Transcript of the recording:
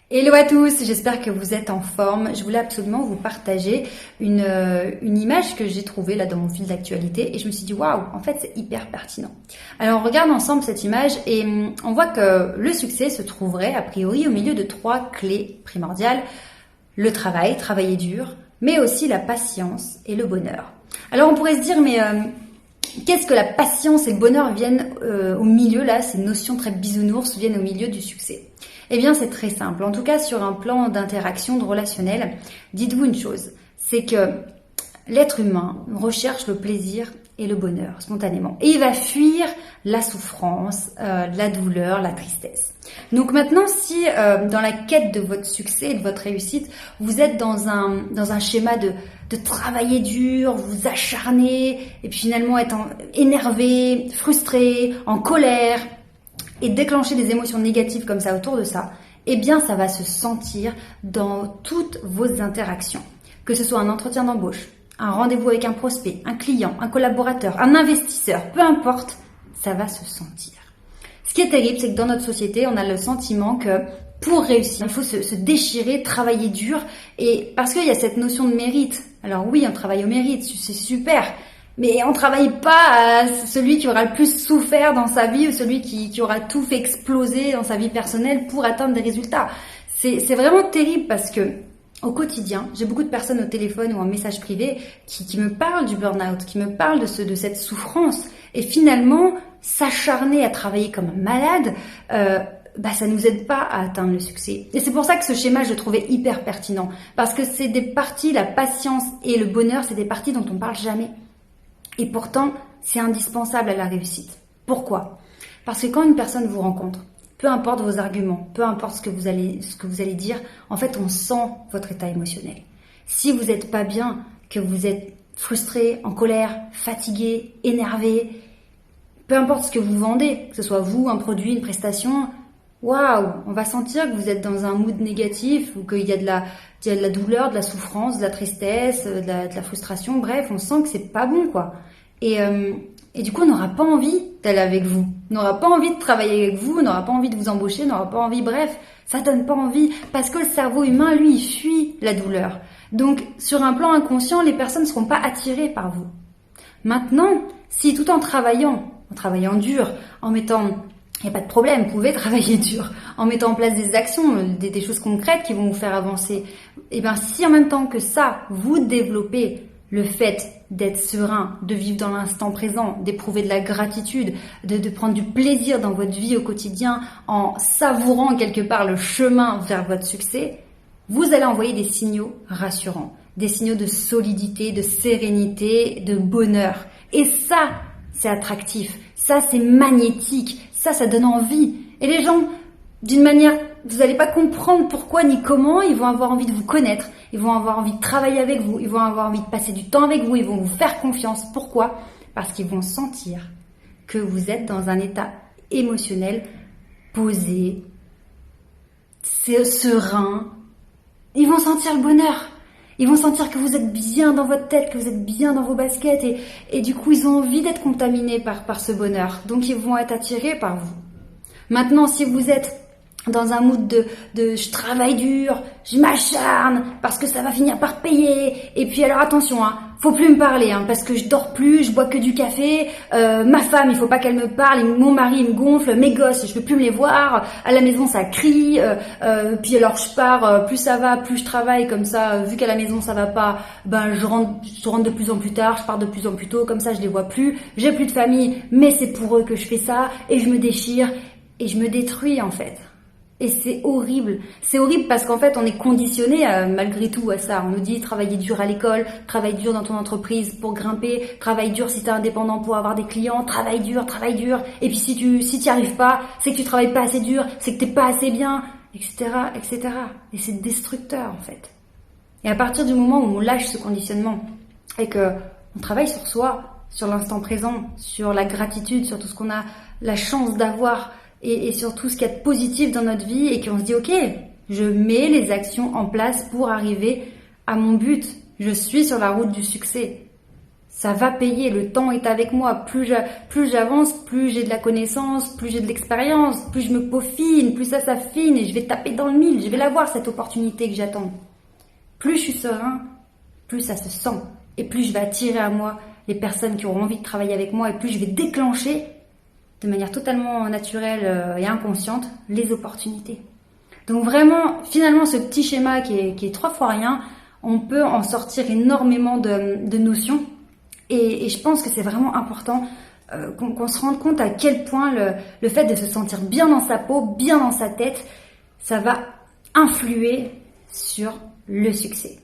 Hello à tous, j'espère que vous êtes en forme. Je voulais absolument vous partager une image que j'ai trouvée là dans mon fil d'actualité et je me suis dit waouh, en fait c'est hyper pertinent. Alors on regarde ensemble cette image et on voit que le succès se trouverait a priori au milieu de 3 clés primordiales. Le travail, travailler dur, mais aussi la patience et le bonheur. Alors on pourrait se dire mais qu'est-ce que la patience et le bonheur viennent au milieu là, ces notions très bisounours viennent au milieu du succès? Eh bien, c'est très simple. En tout cas, sur un plan d'interaction, de relationnel, dites-vous une chose, c'est que l'être humain recherche le plaisir et le bonheur spontanément. Et il va fuir la souffrance, la douleur, la tristesse. Donc maintenant, si dans la quête de votre succès et de votre réussite, vous êtes dans un schéma de travailler dur, vous acharner, et puis finalement être énervé, frustré, en colère, et déclencher des émotions négatives comme ça autour de ça, eh bien ça va se sentir dans toutes vos interactions. Que ce soit un entretien d'embauche, un rendez-vous avec un prospect, un client, un collaborateur, un investisseur, peu importe, ça va se sentir. Ce qui est terrible, c'est que dans notre société, on a le sentiment que pour réussir, il faut se déchirer, travailler dur, et parce qu'il y a cette notion de mérite. Alors oui, on travaille au mérite, c'est super, mais on travaille pas à celui qui aura le plus souffert dans sa vie ou celui qui aura tout fait exploser dans sa vie personnelle pour atteindre des résultats. C'est vraiment terrible parce que au quotidien, j'ai beaucoup de personnes au téléphone ou en message privé qui me parlent du burn-out, qui me parlent de cette souffrance. Et finalement, s'acharner à travailler comme un malade, ça nous aide pas à atteindre le succès. Et c'est pour ça que ce schéma, je le trouvais hyper pertinent. Parce que c'est des parties, la patience et le bonheur, c'est des parties dont on parle jamais. Et pourtant, c'est indispensable à la réussite. Pourquoi ? Parce que quand une personne vous rencontre, peu importe vos arguments, peu importe ce que vous allez dire, en fait, on sent votre état émotionnel. Si vous n'êtes pas bien, que vous êtes frustré, en colère, fatigué, énervé, peu importe ce que vous vendez, que ce soit vous, un produit, une prestation, waouh, on va sentir que vous êtes dans un mood négatif ou qu'il y a de la douleur, de la souffrance, de la tristesse, de la frustration. Bref, on sent que c'est pas bon, quoi. Et du coup, on n'aura pas envie d'aller avec vous. On n'aura pas envie de travailler avec vous, on n'aura pas envie de vous embaucher, on n'aura pas envie. Bref, ça donne pas envie parce que le cerveau humain, lui, il fuit la douleur. Donc, sur un plan inconscient, les personnes ne seront pas attirées par vous. Maintenant, si tout en travaillant dur, en mettant... Il n'y a pas de problème, vous pouvez travailler dur en mettant en place des actions, des choses concrètes qui vont vous faire avancer. Et bien, si en même temps que ça, vous développez le fait d'être serein, de vivre dans l'instant présent, d'éprouver de la gratitude, de prendre du plaisir dans votre vie au quotidien en savourant quelque part le chemin vers votre succès, vous allez envoyer des signaux rassurants, des signaux de solidité, de sérénité, de bonheur. Et ça, c'est attractif, ça, c'est magnétique. Ça donne envie. Et les gens, d'une manière, vous n'allez pas comprendre pourquoi ni comment, ils vont avoir envie de vous connaître, ils vont avoir envie de travailler avec vous, ils vont avoir envie de passer du temps avec vous, ils vont vous faire confiance. Pourquoi ? Parce qu'ils vont sentir que vous êtes dans un état émotionnel posé, serein. Ils vont sentir le bonheur. Ils vont sentir que vous êtes bien dans votre tête, que vous êtes bien dans vos baskets et du coup, ils ont envie d'être contaminés par ce bonheur. Donc, ils vont être attirés par vous. Maintenant, si vous êtes dans un mood de je travaille dur, je m'acharne parce que ça va finir par payer. Et puis alors attention, faut plus me parler parce que je dors plus, je bois que du café. Ma femme, il faut pas qu'elle me parle. Mon mari, il me gonfle. Mes gosses, je peux plus me les voir. À la maison, ça crie. Puis alors je pars, plus ça va, plus je travaille comme ça. Vu qu'à la maison ça va pas, je rentre de plus en plus tard, je pars de plus en plus tôt. Comme ça, je les vois plus. J'ai plus de famille, mais c'est pour eux que je fais ça. Et je me déchire et je me détruis en fait. Et c'est horrible. C'est horrible parce qu'en fait, on est conditionné malgré tout à ça. On nous dit travailler dur à l'école, travaille dur dans ton entreprise pour grimper, travaille dur si t'es indépendant pour avoir des clients, travaille dur. Et puis si t'y arrives pas, c'est que tu travailles pas assez dur, c'est que t'es pas assez bien, etc., etc. Et c'est destructeur en fait. Et à partir du moment où on lâche ce conditionnement et que on travaille sur soi, sur l'instant présent, sur la gratitude, sur tout ce qu'on a la chance d'avoir, et surtout ce qu'il y a de positif dans notre vie et qu'on se dit ok, je mets les actions en place pour arriver à mon but, je suis sur la route du succès. Ça va payer, le temps est avec moi. Plus j'avance, plus j'ai de la connaissance, plus j'ai de l'expérience, plus je me peaufine, plus ça s'affine et je vais taper dans le mille, je vais l'avoir cette opportunité que j'attends. Plus je suis serein, plus ça se sent et plus je vais attirer à moi les personnes qui auront envie de travailler avec moi et plus je vais déclencher de manière totalement naturelle et inconsciente les opportunités. Donc vraiment, finalement, ce petit schéma qui est 3 fois rien, on peut en sortir énormément de notions. Et je pense que c'est vraiment important qu'on se rende compte à quel point le fait de se sentir bien dans sa peau, bien dans sa tête, ça va influer sur le succès.